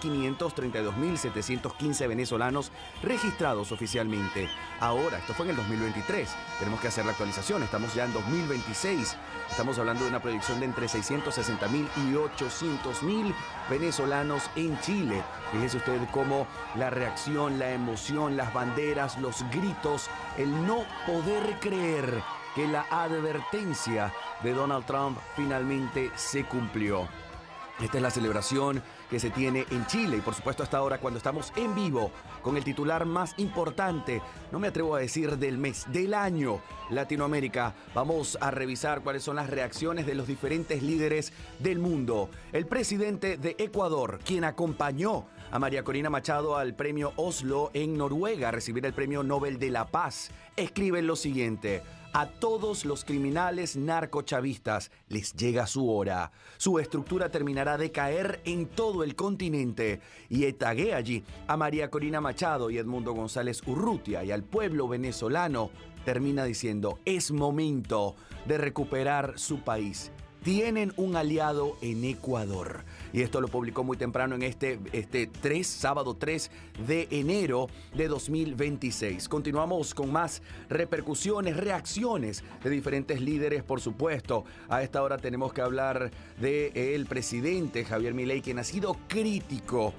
532.715 venezolanos registrados oficialmente. Ahora, esto fue en el 2023, tenemos que hacer la actualización, estamos ya en 2026, estamos hablando de una proyección de entre 660.000 y 800.000 venezolanos en Chile. Fíjese usted cómo la reacción, la emoción, las banderas, los gritos, el no poder creer que la advertencia de Donald Trump finalmente se cumplió. Esta es la celebración que se tiene en Chile y por supuesto hasta ahora cuando estamos en vivo con el titular más importante, no me atrevo a decir del mes, del año, Latinoamérica. Vamos a revisar cuáles son las reacciones de los diferentes líderes del mundo. El presidente de Ecuador, quien acompañó a María Corina Machado al premio Oslo en Noruega a recibir el premio Nobel de la Paz, escribe lo siguiente: a todos los criminales narcochavistas les llega su hora. Su estructura terminará de caer en todo el continente. Y tagué allí a María Corina Machado y Edmundo González Urrutia y al pueblo venezolano. Termina diciendo, es momento de recuperar su país. Tienen un aliado en Ecuador. Y esto lo publicó muy temprano en sábado 3 de enero de 2026. Continuamos con más repercusiones, reacciones de diferentes líderes, por supuesto. A esta hora tenemos que hablar del presidente Javier Milei, quien ha sido crítico,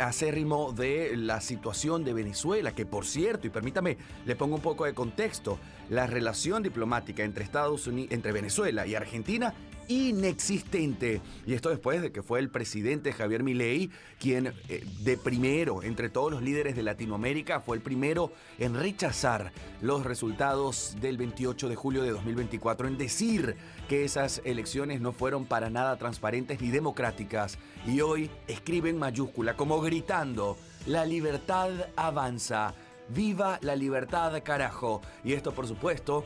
acérrimo de la situación de Venezuela, que por cierto, y permítame, le pongo un poco de contexto, la relación diplomática entre Venezuela y Argentina inexistente. Y esto después de que fue el presidente Javier Milei quien de primero entre todos los líderes de Latinoamérica fue el primero en rechazar los resultados del 28 de julio de 2024, en decir que esas elecciones no fueron para nada transparentes ni democráticas. Y hoy escribe en mayúscula, como gritando, la libertad avanza. ¡Viva la libertad, carajo! Y esto, por supuesto,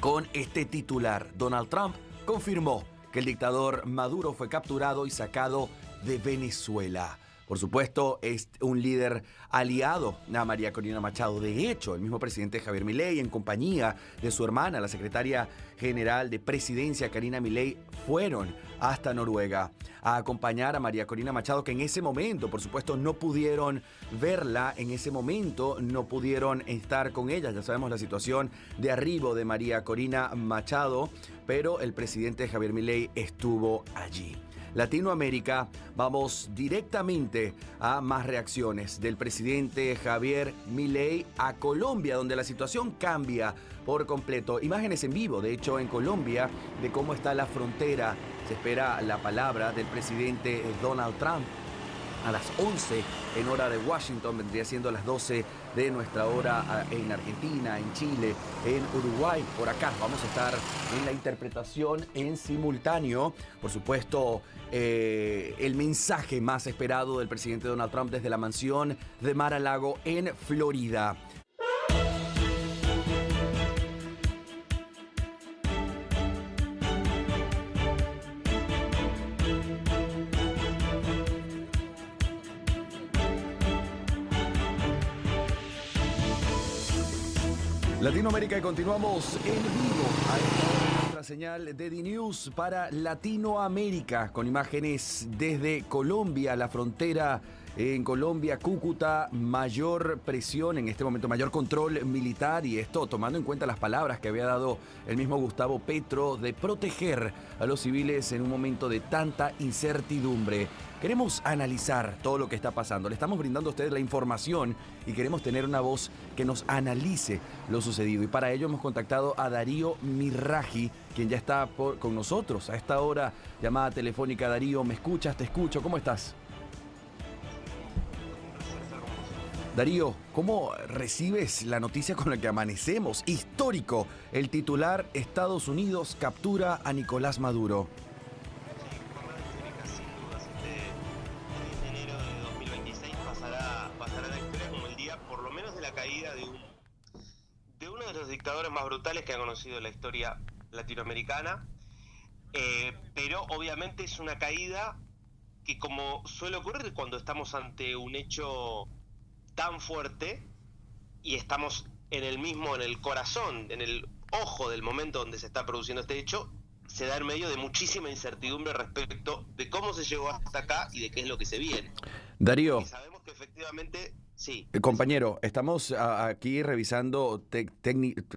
con este titular. Donald Trump confirmó que el dictador Maduro fue capturado y sacado de Venezuela. Por supuesto, es un líder aliado a María Corina Machado. De hecho, el mismo presidente Javier Milei, en compañía de su hermana, la secretaria general de Presidencia, Karina Milei, fueron hasta Noruega a acompañar a María Corina Machado, que en ese momento, por supuesto, no pudieron verla, en ese momento no pudieron estar con ella. Ya sabemos la situación de arribo de María Corina Machado, pero el presidente Javier Milei estuvo allí. Latinoamérica, vamos directamente a más reacciones del presidente Javier Milei a Colombia, donde la situación cambia por completo. Imágenes en vivo, de hecho, en Colombia, de cómo está la frontera. Se espera la palabra del presidente Donald Trump a las 11 en hora de Washington, vendría siendo las 12 de nuestra hora en Argentina, en Chile, en Uruguay. Por acá vamos a estar en la interpretación en simultáneo. Por supuesto, el mensaje más esperado del presidente Donald Trump desde la mansión de Mar-a-Lago en Florida. Latinoamérica, y continuamos en vivo a esta hora nuestra señal de DNews para Latinoamérica con imágenes desde Colombia, la frontera en Colombia, Cúcuta, mayor presión en este momento, mayor control militar, y esto tomando en cuenta las palabras que había dado el mismo Gustavo Petro de proteger a los civiles en un momento de tanta incertidumbre. Queremos analizar todo lo que está pasando. Le estamos brindando a ustedes la información y queremos tener una voz que nos analice lo sucedido. Y para ello hemos contactado a Darío Mirraji, quien ya está con nosotros a esta hora, llamada telefónica. Darío, ¿me escuchas? Te escucho. ¿Cómo estás? Darío, ¿cómo recibes la noticia con la que amanecemos? Histórico, el titular: Estados Unidos captura a Nicolás Maduro. De uno de los dictadores más brutales que ha conocido la historia latinoamericana, pero obviamente es una caída que, como suele ocurrir cuando estamos ante un hecho tan fuerte y estamos en el corazón, en el ojo del momento donde se está produciendo este hecho, se da en medio de muchísima incertidumbre respecto de cómo se llegó hasta acá y de qué es lo que se viene. Darío. Y sabemos que efectivamente, sí. Compañero, estamos aquí revisando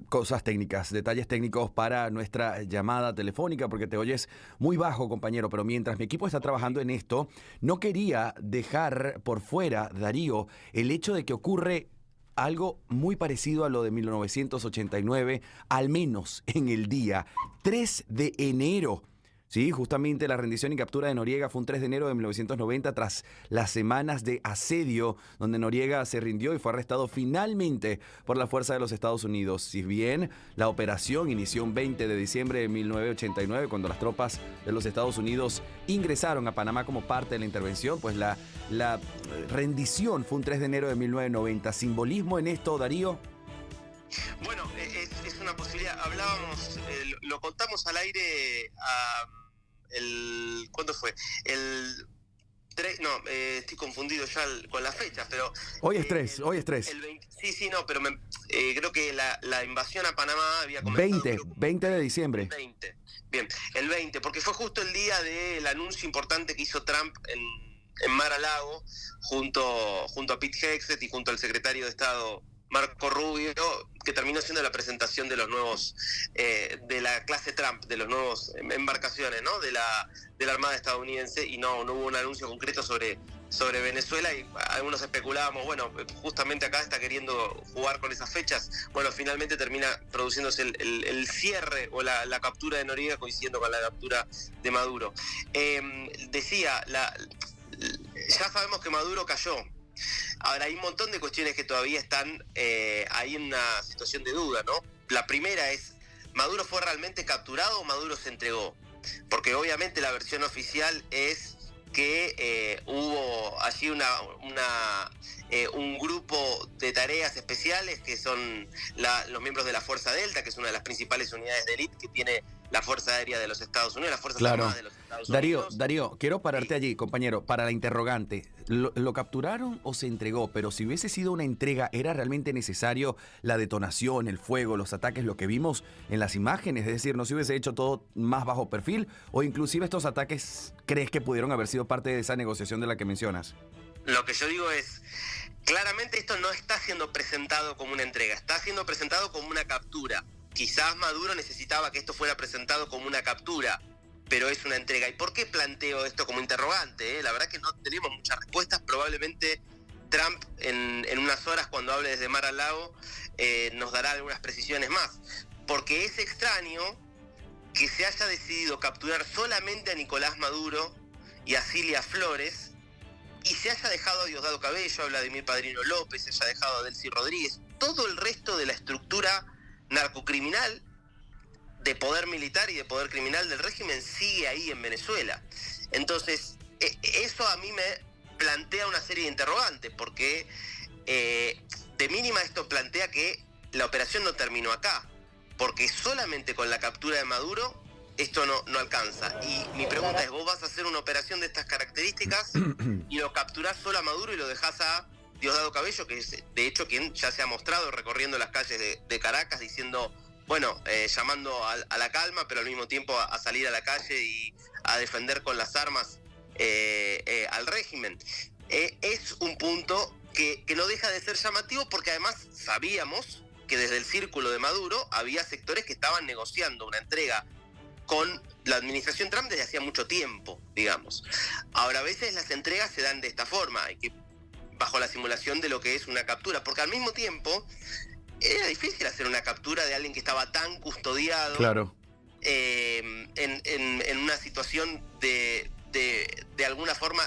cosas técnicas, detalles técnicos para nuestra llamada telefónica, porque te oyes muy bajo, compañero, pero mientras mi equipo está trabajando en esto, no quería dejar por fuera, Darío, el hecho de que ocurre algo muy parecido a lo de 1989, al menos en el día 3 de enero. Sí, justamente la rendición y captura de Noriega fue un 3 de enero de 1990 tras las semanas de asedio donde Noriega se rindió y fue arrestado finalmente por la fuerza de los Estados Unidos. Si bien la operación inició un 20 de diciembre de 1989 cuando las tropas de los Estados Unidos ingresaron a Panamá como parte de la intervención, pues la rendición fue un 3 de enero de 1990. ¿Simbolismo en esto, Darío? Bueno, es una posibilidad. Hablábamos, lo contamos al aire ¿cuándo fue? Estoy confundido ya con las fechas, pero... Hoy es 3. El 20, sí, no, pero creo que la invasión a Panamá había comenzado... 20 de diciembre. 20, bien, el 20, porque fue justo el día del anuncio importante que hizo Trump en Mar-a-Lago, junto a Pete Hegseth y junto al secretario de Estado Marco Rubio, que terminó siendo la presentación de los nuevos, de la clase Trump, de los nuevos embarcaciones, ¿no? de la Armada estadounidense, y no hubo un anuncio concreto sobre Venezuela, y algunos especulábamos, bueno, justamente acá está queriendo jugar con esas fechas. Bueno, finalmente termina produciéndose el cierre o la captura de Noriega coincidiendo con la captura de Maduro. Ya sabemos que Maduro cayó. Ahora, hay un montón de cuestiones que todavía están ahí en una situación de duda, ¿no? La primera es, ¿Maduro fue realmente capturado o Maduro se entregó? Porque obviamente la versión oficial es que hubo allí un grupo de tareas especiales que son los miembros de la Fuerza Delta, que es una de las principales unidades de élite que tiene la Fuerza Aérea de los Estados Unidos, las Fuerzas Armadas de los Estados Unidos. Darío, quiero pararte allí, compañero, para la interrogante. ¿Lo capturaron o se entregó? Pero si hubiese sido una entrega, ¿era realmente necesario la detonación, el fuego, los ataques, lo que vimos en las imágenes? Es decir, ¿no se hubiese hecho todo más bajo perfil? ¿O inclusive estos ataques crees que pudieron haber sido parte de esa negociación de la que mencionas? Lo que yo digo es, claramente esto no está siendo presentado como una entrega, está siendo presentado como una captura. Quizás Maduro necesitaba que esto fuera presentado como una captura, pero es una entrega. ¿Y por qué planteo esto como interrogante? La verdad que no tenemos muchas respuestas. Probablemente Trump en unas horas, cuando hable desde Mar-a-Lago, nos dará algunas precisiones más. Porque es extraño que se haya decidido capturar solamente a Nicolás Maduro y a Cilia Flores, y se haya dejado a Diosdado Cabello, a Vladimir Padrino López, se haya dejado a Delcy Rodríguez. Todo el resto de la estructura narcocriminal, de poder militar y de poder criminal del régimen sigue ahí en Venezuela. Entonces, eso a mí me plantea una serie de interrogantes, porque de mínima esto plantea que la operación no terminó acá, porque solamente con la captura de Maduro esto no alcanza. Y mi pregunta es, ¿vos vas a hacer una operación de estas características y lo capturás solo a Maduro y lo dejás a Diosdado Cabello, que es de hecho quien ya se ha mostrado recorriendo las calles de Caracas diciendo, bueno, llamando a la calma, pero al mismo tiempo a salir a la calle y a defender con las armas al régimen? Es un punto que no deja de ser llamativo, porque además sabíamos que desde el círculo de Maduro había sectores que estaban negociando una entrega con la administración Trump desde hacía mucho tiempo, digamos. Ahora, a veces las entregas se dan de esta forma, bajo la simulación de lo que es una captura, porque al mismo tiempo era difícil hacer una captura de alguien que estaba tan custodiado, claro, en una situación de alguna forma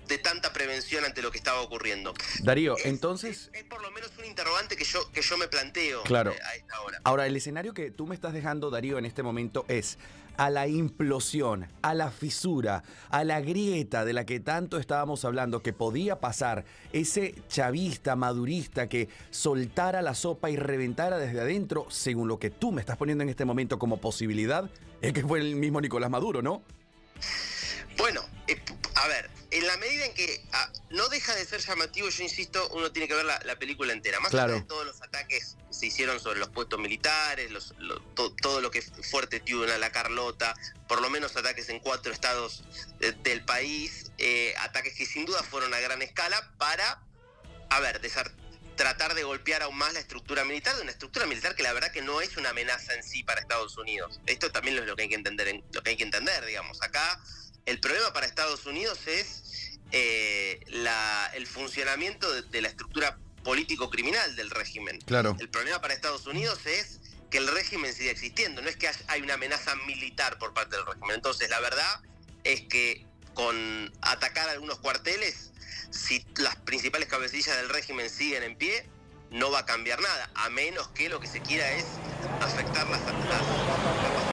de tanta prevención ante lo que estaba ocurriendo. Darío, entonces... Es por lo menos un interrogante que yo me planteo, claro, a esta hora. Ahora, el escenario que tú me estás dejando, Darío, en este momento es a la implosión, a la fisura, a la grieta de la que tanto estábamos hablando, que podía pasar ese chavista, madurista que soltara la sopa y reventara desde adentro, según lo que tú me estás poniendo en este momento como posibilidad, es que fue el mismo Nicolás Maduro, ¿no? Bueno, a ver, en la medida en que no deja de ser llamativo, yo insisto, uno tiene que ver la película entera. Más Claro. allá de todos los ataques que se hicieron sobre los puestos militares, todo lo que fue Fortitudo, La Carlota, por lo menos ataques en 4 estados del país, ataques que sin duda fueron a gran escala para, tratar de golpear aún más la estructura militar, de una estructura militar que la verdad que no es una amenaza en sí para Estados Unidos. Esto también es lo que hay que entender, digamos. Acá el problema para Estados Unidos es el funcionamiento de la estructura político-criminal del régimen. Claro. El problema para Estados Unidos es que el régimen siga existiendo, no es que hay una amenaza militar por parte del régimen. Entonces, la verdad es que con atacar algunos cuarteles, si las principales cabecillas del régimen siguen en pie, no va a cambiar nada, a menos que lo que se quiera es afectar las